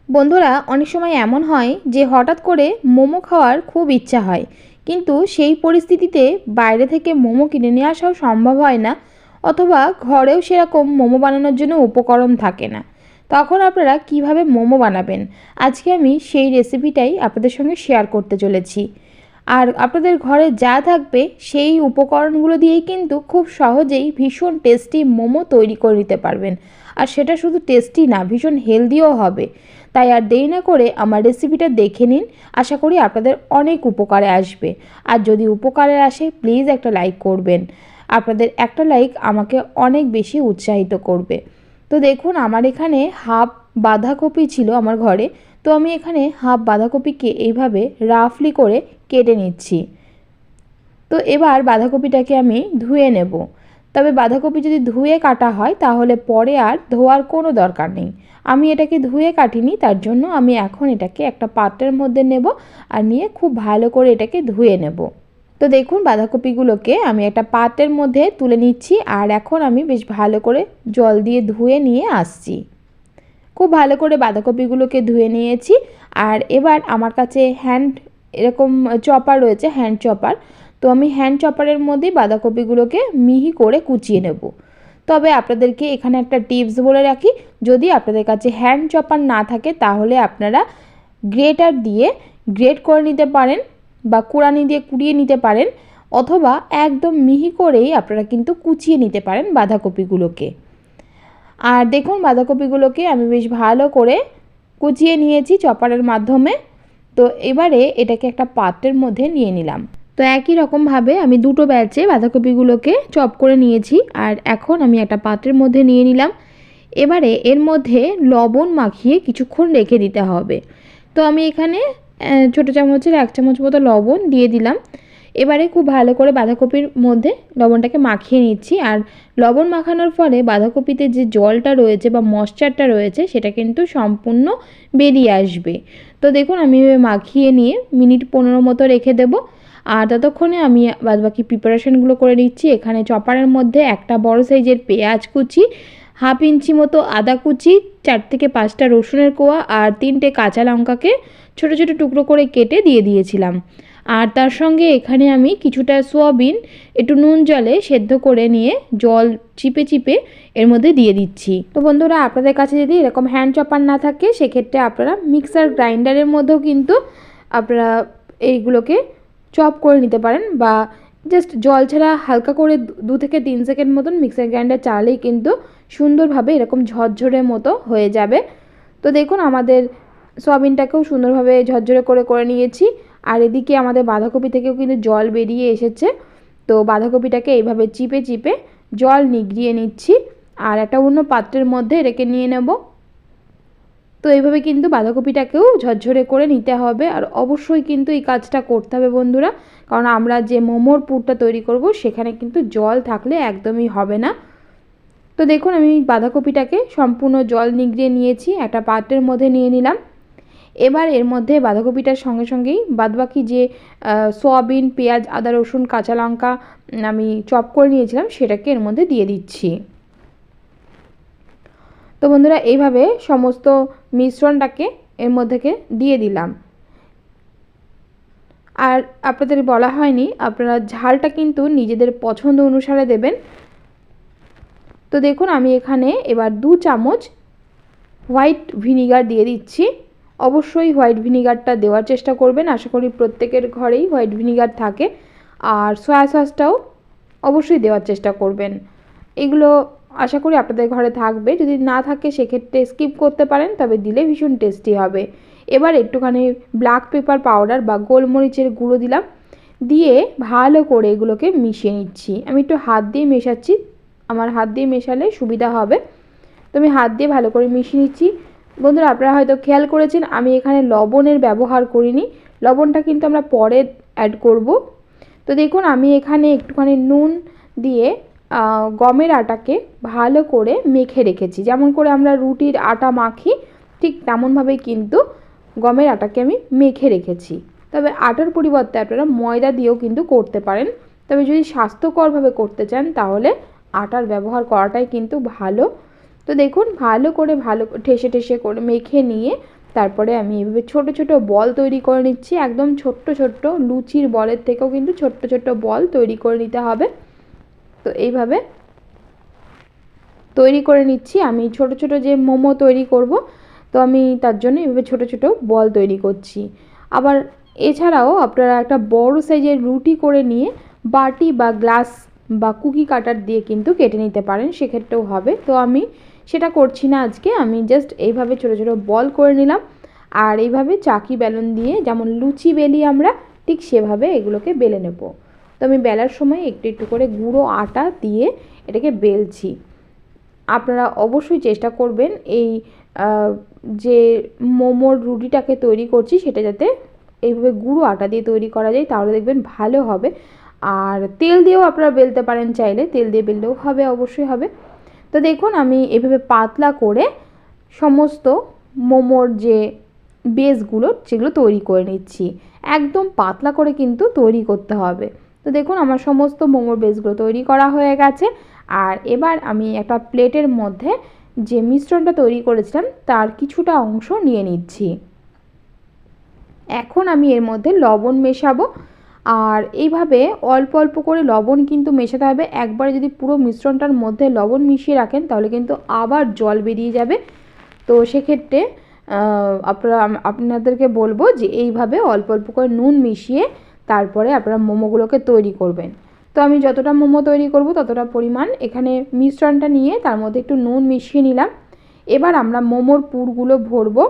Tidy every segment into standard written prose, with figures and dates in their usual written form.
বন্ধুরা, অনেক সময় এমন হয় যে হঠাৎ করে মোমো খাওয়ার খুব ইচ্ছা হয়, কিন্তু সেই পরিস্থিতিতে বাইরে থেকে মোমো কিনে নিয়ে আসাও সম্ভব হয় না, অথবা ঘরেও সেরকম মোমো বানানোর জন্য উপকরণ থাকে না। তখন আপনারা কিভাবে মোমো বানাবেন, আজকে আমি সেই রেসিপিটাই আপনাদের সঙ্গে শেয়ার করতে চলেছি। আর আপনাদের ঘরে যা থাকবে সেই উপকরণগুলো দিয়েই কিন্তু খুব সহজেই ভীষণ টেস্টি মোমো তৈরি করে নিতে পারবেন। আর সেটা শুধু টেস্টি না, ভীষণ হেলদিও হবে। তাই আর দেরি না করে আমার রেসিপিটা দেখে নিন, আশা করি আপনাদের অনেক উপকারে আসবে। আর যদি উপকারে আসে প্লিজ একটা লাইক করবেন, আপনাদের একটা লাইক আমাকে অনেক বেশি উৎসাহিত করবে। তো দেখুন, আমার এখানে হাফ বাঁধাকপি ছিল আমার ঘরে, তো আমি এখানে হাফ বাঁধাকপিকে এইভাবে রাফলি করে কেটে নিচ্ছি। তো এবার বাঁধাকপিটাকে আমি ধুয়ে নেব। তবে বাঁধাকপি যদি ধুয়ে কাটা হয় তাহলে পরে আর ধোয়ার কোনো দরকার নেই। আমি এটাকে ধুয়ে কাটিনি, তার জন্য আমি এখন এটাকে একটা পাত্রের মধ্যে নেব আর নিয়ে খুব ভালো করে এটাকে ধুয়ে নেব। তো দেখুন, বাঁধাকপিগুলোকে আমি একটা পাত্রের মধ্যে তুলে নিচ্ছি আর এখন আমি বেশ ভালো করে জল দিয়ে ধুয়ে নিয়ে আসছি। খুব ভালো করে বাঁধাকপিগুলোকে ধুয়ে নিয়েছি। আর এবার আমার কাছে এরকম চপার রয়েছে, হ্যান্ড চপার। তো আমি হ্যান্ড চপারের মধ্যেই বাঁধাকপিগুলোকে মিহি করে কুচিয়ে নেব। তবে আপনাদেরকে এখানে একটা টিপস বলে রাখি, যদি আপনাদের কাছে হ্যান্ড চপার না থাকে তাহলে আপনারা গ্রেটার দিয়ে গ্রেট করে নিতে পারেন বা কুড়ানি দিয়ে কুড়িয়ে নিতে পারেন, অথবা একদম মিহি করেই আপনারা কিন্তু কুচিয়ে নিতে পারেন বাঁধাকপিগুলোকে। আর দেখুন, বাঁধাকপিগুলোকে আমি বেশ ভালো করে কুচিয়ে নিয়েছি চপারের মাধ্যমে। তো এবারে এটাকে একটা পাত্রের মধ্যে নিয়ে নিলাম। তো একই রকমভাবে আমি দুটো ব্যাচে বাঁধাকপিগুলোকে চপ করে নিয়েছি আর এখন আমি একটা পাত্রের মধ্যে নিয়ে নিলাম। এবারে এর মধ্যে লবণ মাখিয়ে কিছুক্ষণ রেখে দিতে হবে। তো আমি এখানে ছোটো চামচের 1 চামচ মতো লবণ দিয়ে দিলাম। এবারে খুব ভালো করে বাঁধাকপির মধ্যে লবণটাকে মাখিয়ে নিচ্ছি। আর লবণ মাখানোর ফলে বাঁধাকপিতে যে জলটা রয়েছে বা ময়েশ্চারটা রয়েছে সেটা কিন্তু সম্পূর্ণ বেরিয়ে আসবে। তো দেখুন, আমি মাখিয়ে নিয়ে মিনিট 15 মতো রেখে দেবো। আর ততক্ষণে আমি বাদবাকি প্রিপারেশনগুলো করে নিচ্ছি। এখানে চপারের মধ্যে একটা বড় সাইজের পেঁয়াজ কুচি, হাফ ইঞ্চি মতো আদা কুচি, 4 থেকে 5টা রসুনের কোয়া আর 3টে কাঁচা লঙ্কাকে ছোটো ছোটো টুকরো করে কেটে দিয়ে দিয়েছিলাম। আর তার সঙ্গে এখানে আমি কিছুটা সোয়াবিন একটু নুন জলে সেদ্ধ করে নিয়ে জল চিপে চিপে এর মধ্যে দিয়ে দিচ্ছি। তো বন্ধুরা, আপনাদের কাছে যদি এরকম হ্যান্ড চপার না থাকে সেক্ষেত্রে আপনারা মিক্সার গ্রাইন্ডারের মধ্যেও কিন্তু আপনারা এইগুলোকে চপ করে নিতে পারেন, বা জাস্ট জল ছাড়া হালকা করে 2 থেকে 3 সেকেন্ড মতন মিক্সার গ্রাইন্ডার চালালেই কিন্তু সুন্দরভাবে এরকম ঝরঝরে মতো হয়ে যাবে। তো দেখুন, আমাদের সয়াবিনটাকেও সুন্দরভাবে ঝরঝরে করে নিয়েছি। আর এদিকে আমাদের বাঁধাকপি থেকেও কিন্তু জল বেরিয়ে এসেছে। তো বাঁধাকপিটাকে এইভাবে চিপে চিপে জল নিগড়িয়ে নিচ্ছি আর একটা অন্য পাত্রের মধ্যে রেখে নিয়ে নেব। তো এইভাবে কিন্তু বাঁধাকপিটাকেও ঝরঝরে করে নিতে হবে। আর অবশ্যই কিন্তু এই কাজটা করতে হবে বন্ধুরা, কারণ আমরা যে মোমোর পুরটা তৈরি করব সেখানে কিন্তু জল থাকলে একদমই হবে না। তো দেখুন, আমি বাঁধাকপিটাকে সম্পূর্ণ জল নিগড়িয়ে নিয়েছি, একটা পাত্রের মধ্যে নিয়ে নিলাম। এবার এর মধ্যে বাঁধাকপিটার সঙ্গে সঙ্গেই বাদবাকি যে সয়াবিন, পেঁয়াজ, আদা, রসুন, কাঁচা লঙ্কা আমি চপ করে নিয়েছিলাম সেটাকে এর মধ্যে দিয়ে দিচ্ছি। তো বন্ধুরা, এইভাবে সমস্ত মিশ্রণটাকে এর মধ্যে দিয়ে দিলাম। আর আপনাদের বলা হয়নি, আপনারা ঝালটা কিন্তু নিজেদের পছন্দ অনুসারে দেবেন। তো দেখুন, আমি এখানে এবার 2 চামচ হোয়াইট ভিনিগার দিয়ে দিচ্ছি। অবশ্যই হোয়াইট ভিনিগারটা দেওয়ার চেষ্টা করবেন, আশা করি প্রত্যেকের ঘরেই হোয়াইট ভিনিগার থাকে। আর সয়া সসটাও অবশ্যই দেওয়ার চেষ্টা করবেন। এগুলো আশা করি আপনাদের ঘরে থাকবে, যদি না থাকে সেক্ষেত্রে স্কিপ করতে পারেন, তবে দিলে ভীষণ টেস্টি হবে। এবার একটুখানি ব্ল্যাক পেপার পাউডার বা গোলমরিচের গুঁড়ো দিলাম, দিয়ে ভালো করে এগুলোকে মিশিয়ে নিচ্ছি। আমি একটু হাত দিয়ে মেশাচ্ছি, আমার হাত দিয়ে মেশালে সুবিধা হবে। তো আমি হাত দিয়ে ভালো করে মিশিয়ে নিচ্ছি। বন্ধুরা, আপনারা হয়তো খেয়াল করেছেন আমি এখানে লবণের ব্যবহার করিনি, লবণটা কিন্তু আমরা পরে অ্যাড করব। তো দেখুন, আমি এখানে একটুখানি নুন দিয়ে গমের আটাকে ভালো করে মেখে রেখেছি। যেমন করে আমরা রুটির আটা মাখি ঠিক তেমনভাবেই কিন্তু গমের আটাকে আমি মেখে রেখেছি। তবে আটার পরিবর্তে আপনারা ময়দা দিয়েও কিন্তু করতে পারেন, তবে যদি স্বাস্থ্যকরভাবে করতে চান তাহলে আটার ব্যবহার করাটাই কিন্তু ভালো। তো দেখুন, ভালো করে ঠেসে ঠেসে করে মেখে নিয়ে তারপরে আমি এভাবে ছোট ছোট বল তৈরি করে নিচ্ছি, একদম ছোট্ট ছোট্ট, লুচির বলের থেকেও কিন্তু ছোট্ট ছোট্ট বল তৈরি করে নিতে হবে। তো এইভাবে তৈরি করে নিচ্ছি। আমি ছোট ছোট যে মোমো তৈরি করব, তো আমি তার জন্য এভাবে ছোট ছোট বল তৈরি করছি। আবার এছাড়াও আপনারা একটা বড় সাইজের রুটি করে নিয়ে বাটি বা গ্লাস বা কুকি কাটার দিয়ে কিন্তু কেটে নিতে পারেন, সেক্ষেত্রেও হবে। তো আমি সেটা করছি না আজকে, আমি জাস্ট এইভাবে ছোট ছোট বল করে নিলাম। আর এইভাবে চাকি বেলুন দিয়ে যেমন লুচি বেলি আমরা, ঠিক সেভাবে এগুলোকে বেলে নেব। তো আমি বেলার সময় একটু একটু করে গুঁড়ো আটা দিয়ে এটাকে বেলছি। আপনারা অবশ্যই চেষ্টা করবেন এই যে মোমোর রুটিটাকে তৈরি করছি সেটা যাতে এইভাবে গুঁড়ো আটা দিয়ে তৈরি করা যায়, তাহলে দেখবেন ভালো হবে। আর তেল দিয়েও আপনারা বেলতে পারেন, চাইলে তেল দিয়ে বেললেও হবে, অবশ্যই হবে। তো দেখুন আমি এভাবে পাতলা করে সমস্ত মোমোর যে বেসগুলো সেগুলো তৈরি করে নিচ্ছি। একদম পাতলা করে কিন্তু তৈরি করতে হবে। তো দেখুন আমার সমস্ত মোমোর বেসগুলো তৈরি করা হয়ে গেছে। আর এবার আমি একটা প্লেটের মধ্যে যে মিশ্রণটা তৈরি করেছিলাম তার কিছুটা অংশ নিয়ে নিচ্ছি। এখন আমি এর মধ্যে লবণ মেশাবো। আর এইভাবে অল্প অল্প করে লবণ কিন্তু মেশাতে হবে। একবারে যদি পুরো মিশ্রণটার মধ্যে লবণ মিশিয়ে রাখেন তাহলে কিন্তু আবার জল বেরিয়ে যাবে। তো সেক্ষেত্রে আপনাদেরকে বলবো যে এইভাবে অল্প অল্প করে নুন মিশিয়ে তারপরে আপনারা মোমোগুলোকে তৈরি করবেন। তো আমি যতটা মোমো তৈরি করব ততটা পরিমাণ এখানে মিশ্রণটা নিয়ে তার মধ্যে একটু নুন মিশিয়ে নিলাম। এবার আমরা মোমোর পুরগুলো ভরবো।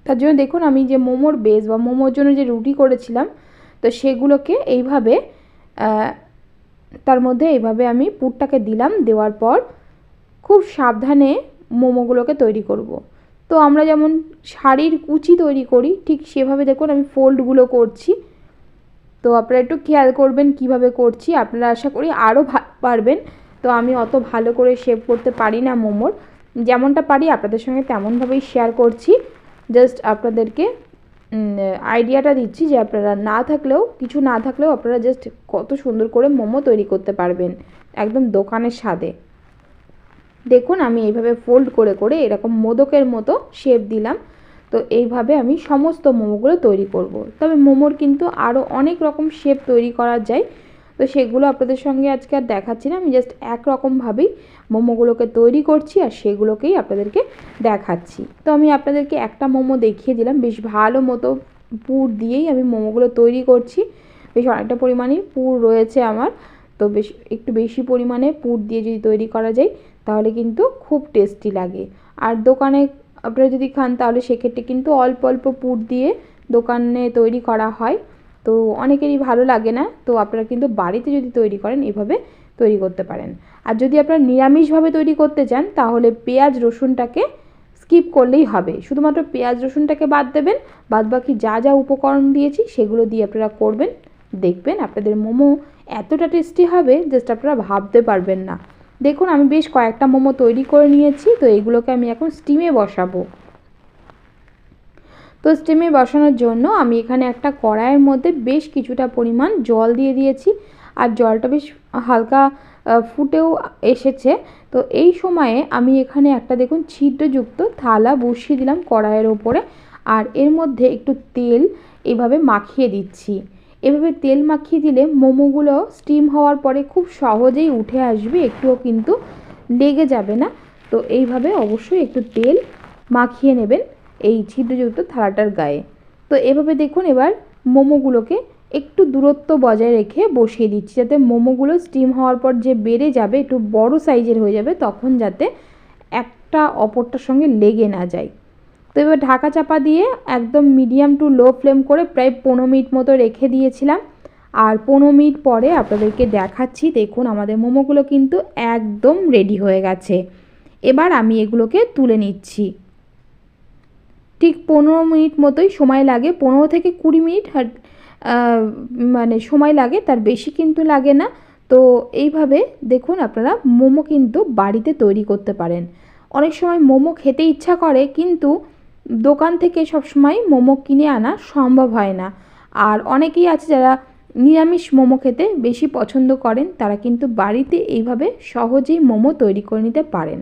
তার জন্য দেখুন আমি যে মোমোর বেস বা মোমোর জন্য যে রুটি করেছিলাম, তো সেগুলোকে এইভাবে তার মধ্যে এইভাবে আমি পুরটাকে দিলাম। দেওয়ার পর খুব সাবধানে মোমোগুলোকে তৈরি করব। তো আমরা যেমন শাড়ির কুচি তৈরি করি ঠিক সেভাবে দেখুন আমি ফোল্ডগুলো করছি। তো আপনারা একটু খেয়াল করবেন কিভাবে করছি, আপনারা আশা করি আরও পারবেন। তো আমি অত ভালো করে শেপ করতে পারি না মোমোর, যেমনটা পারি আপনাদের সঙ্গে তেমনভাবেই শেয়ার করছি। জাস্ট আপনাদেরকে আইডিয়াটা দিচ্ছি যে আপনারা কিছু না থাকলেও আপনারা জাস্ট কত সুন্দর করে মোমো তৈরি করতে পারবেন একদম দোকানের স্বাদে। দেখুন আমি এইভাবে ফোল্ড করে করে এরকম মোদকের মতো শেপ দিলাম। তো এইভাবে আমি সমস্ত মোমোগুলো তৈরি করব। তবে মোমোর কিন্তু আরও অনেক রকম শেপ তৈরি করা যায়, তো সেগুলো আপনাদের সঙ্গে আজকে আর দেখাচ্ছি না। আমি জাস্ট একরকমভাবেই মোমোগুলোকে তৈরি করছি আর সেগুলোকেই আপনাদেরকে দেখাচ্ছি। তো আমি আপনাদেরকে একটা মোমো দেখিয়ে দিলাম, বেশ ভালো মতো পুর দিয়েই আমি মোমোগুলো তৈরি করছি। বেশ অনেকটা পরিমাণেই পুর রয়েছে আমার, তো একটু বেশি পরিমাণে পুর দিয়ে যদি তৈরি করা যায় তাহলে কিন্তু খুব টেস্টি লাগে। আর দোকানে আপনারা যদি খান তাহলে সেক্ষেত্রে কিন্তু অল্প অল্প পুর দিয়ে দোকানে তৈরি করা হয়, তো অনেকেরই ভালো লাগে না। তো আপনারা কিন্তু বাড়িতে যদি তৈরি করেন এভাবে তৈরি করতে পারেন। আর যদি আপনারা নিরামিষভাবে তৈরি করতে চান তাহলে পেঁয়াজ রসুনটাকে স্কিপ করলেই হবে, শুধুমাত্র পেঁয়াজ রসুনটাকে বাদ দেবেন। বাদবাকি যা যা উপকরণ দিয়েছি সেগুলো দিয়ে আপনারা করবেন, দেখবেন আপনাদের মোমো এতটা টেস্টি হবে জাস্ট আপনারা ভাবতে পারবেন না। দেখুন আমি বেশ কয়েকটা মোমো তৈরি করে নিয়েছি। তো এইগুলোকে আমি এখন স্টিমে বসাবো। তো স্টিমে বসানোর জন্য আমি এখানে একটা কড়াইয়ের মধ্যে বেশ কিছুটা পরিমাণ জল দিয়ে দিয়েছি। আর জলটা বেশ হালকা ফুটেও এসেছে। তো এই সময়ে আমি এখানে একটা দেখুন ছিদ্রযুক্ত থালা বসিয়ে দিলাম কড়াইয়ের ওপরে। আর এর মধ্যে একটু তেল এভাবে মাখিয়ে দিচ্ছি। এভাবে তেল মাখিয়ে দিলে মোমোগুলো স্টিম হওয়ার পরে খুব সহজেই উঠে আসবে, একটুও কিন্তু লেগে যাবে না। তো এইভাবে অবশ্যই একটু তেল মাখিয়ে নেবেন এই ছিদ্রযুক্ত থালাটার গায়ে। তো এভাবে দেখুন এবার মোমোগুলোকে একটু দূরত্ব বজায় রেখে বসিয়ে দিচ্ছি, যাতে মোমোগুলো স্টিম হওয়ার পর যে বেড়ে যাবে একটু বড় সাইজের হয়ে যাবে, তখন যাতে একটা অপরটার সঙ্গে লেগে না যায়। তো এবার ঢাকা চাপা দিয়ে একদম মিডিয়াম টু লো ফ্লেম করে প্রায় 15 মিনিট মতো রেখে দিয়েছিলাম। আর 15 মিনিট পরে আপনাদেরকে দেখাচ্ছি। দেখুন আমাদের মোমোগুলো কিন্তু একদম রেডি হয়ে গেছে। এবার আমি এগুলোকে তুলে নিচ্ছি। ঠিক 15 মিনিট মতোই সময় লাগে, 15 থেকে 20 মিনিট মানে সময় লাগে, তার বেশি কিন্তু লাগে না। তো এইভাবে দেখুন আপনারা মোমো কিন্তু বাড়িতে তৈরি করতে পারেন। অনেক সময় মোমো খেতে ইচ্ছা করে কিন্তু দোকান থেকে সবসময় মোমো কিনে আনা সম্ভব হয় না। আর অনেকেই আছে যারা নিরামিষ মোমো খেতে বেশি পছন্দ করেন, তারা কিন্তু বাড়িতে এইভাবে সহজেই মোমো তৈরি করে নিতে পারেন।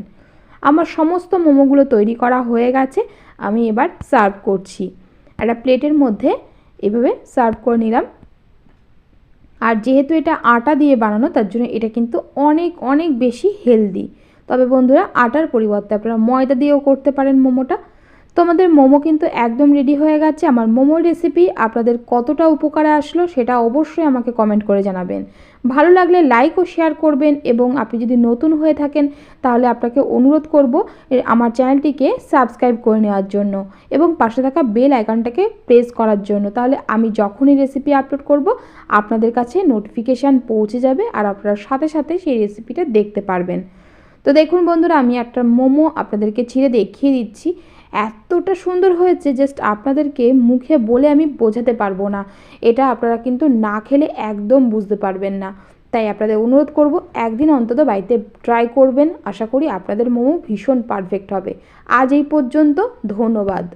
আমার সমস্ত মোমোগুলো তৈরি করা হয়ে গেছে। আমি এবার সার্ভ করছি। একটা প্লেটের মধ্যে এভাবে সার্ভ করে নিলাম। আর যেহেতু এটা আটা দিয়ে বানানো, তার জন্য এটা কিন্তু অনেক অনেক বেশি হেলদি। তবে বন্ধুরা, আটার পরিবর্তে আপনারা ময়দা দিয়েও করতে পারেন মোমোটা। তো আমাদের মোমো কিন্তু একদম রেডি হয়ে গেছে। আমার মোমোর রেসিপি আপনাদের কতটা উপকারে আসলো সেটা অবশ্যই আমাকে কমেন্ট করে জানাবেন। ভালো লাগলে লাইক ও শেয়ার করবেন, এবং আপনি যদি নতুন হয়ে থাকেন তাহলে আপনাকে অনুরোধ করব আমার চ্যানেলটিকে সাবস্ক্রাইব করে নেওয়ার জন্য এবং পাশে থাকা বেল আইকনটাকে প্রেস করার জন্য। তাহলে আমি যখনই রেসিপি আপলোড করব আপনাদের কাছে নোটিফিকেশান পৌঁছে যাবে, আর আপনারা সাথে সাথে সেই রেসিপিটা দেখতে পারবেন। তো দেখুন বন্ধুরা, আমি একটা মোমো আপনাদেরকে ছিঁড়ে দেখিয়ে দিচ্ছি। এতটা সুন্দর হয়েছে, জাস্ট আপনাদেরকে মুখে বলে আমি বোঝাতে পারবো না। এটা আপনারা কিন্তু না খেলে একদম বুঝতে পারবেন না। তাই আপনাদের অনুরোধ করব, একদিন অন্তত বাড়িতে ট্রাই করবেন। আশা করি আপনাদের মোমো ভীষণ পারফেক্ট হবে। আজ এই পর্যন্ত, ধন্যবাদ।